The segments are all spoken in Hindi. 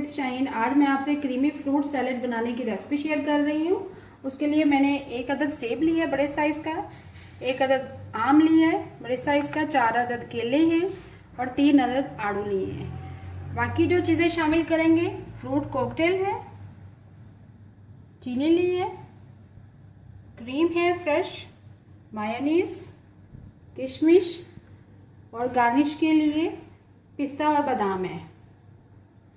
शाहीन। आज मैं आपसे क्रीमी फ्रूट सैलेड बनाने की रेसिपी शेयर कर रही हूँ। उसके लिए मैंने 1 अदद सेब लिया है बड़े साइज़ का, 1 अदद आम लिया है बड़े साइज़ का, 4 अदद केले हैं और 3 अदद आड़ू लिए हैं। बाकी जो चीज़ें शामिल करेंगे, फ्रूट कॉकटेल है, चीनी ली है, क्रीम है फ्रेश, मायोनीज, किशमिश और गार्निश के लिए पिस्ता और बादाम है।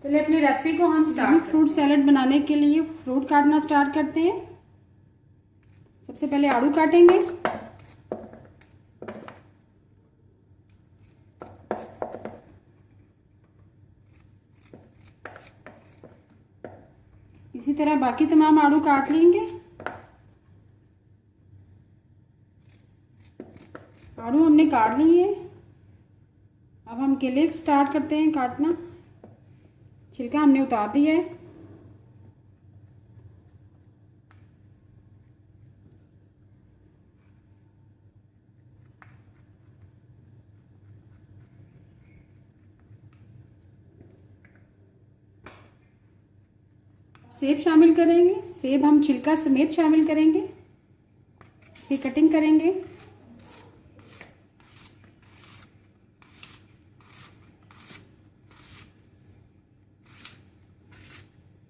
चलिए अपनी रेसिपी को हम स्टार्ट। फ्रूट सैलेड बनाने के लिए फ्रूट काटना स्टार्ट करते हैं। सबसे पहले आड़ू काटेंगे। इसी तरह बाकी तमाम आड़ू काट लेंगे। आड़ू हमने काट लिए। अब हम केले स्टार्ट करते हैं काटना। छिलका हमने उतार दिया है। सेब शामिल करेंगे। सेब हम छिलका समेत शामिल करेंगे। इसकी कटिंग करेंगे।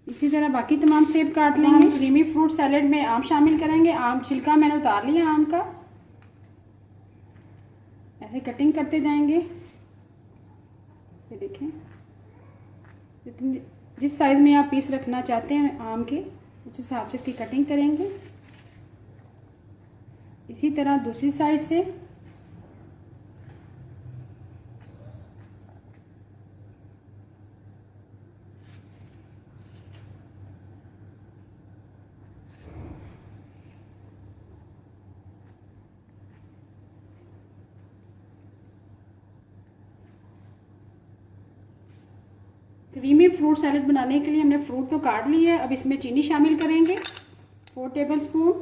इसी तरह बाकी तमाम सेब काट लेंगे। क्रीमी फ्रूट सैलेड में आम शामिल करेंगे। आम छिलका मैंने उतार लिया आम का। ऐसे कटिंग करते जाएंगे। ये देखें, जिस साइज़ में आप पीस रखना चाहते हैं आम के, उस हिसाब से इसकी कटिंग करेंगे। इसी तरह दूसरी साइड से क्रीमी फ्रूट सैलेड बनाने के लिए हमने फ्रूट तो काट लिया है। अब इसमें चीनी शामिल करेंगे, 4 टेबलस्पून।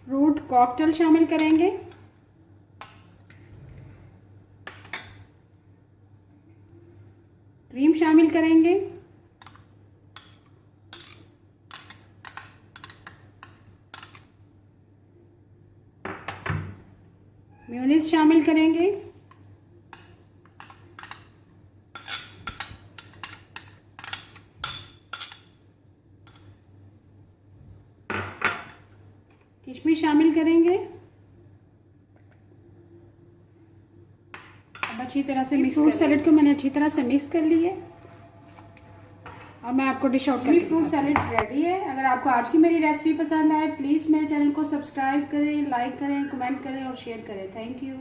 फ्रूट कॉकटेल शामिल करेंगे। क्रीम शामिल करेंगे। मेयोनीज शामिल करेंगे। किशमिश शामिल करेंगे। अब अच्छी तरह से मिक्स। फ्रूट सैलेड को मैंने अच्छी तरह से मिक्स कर लिया। अब मैं आपको डिश आउट करूँगी। फ्रूट सैलेड रेडी है। अगर आपको आज की मेरी रेसिपी पसंद आए, प्लीज़ मेरे चैनल को सब्सक्राइब करें, लाइक करें, कमेंट करें और शेयर करें। Thank you.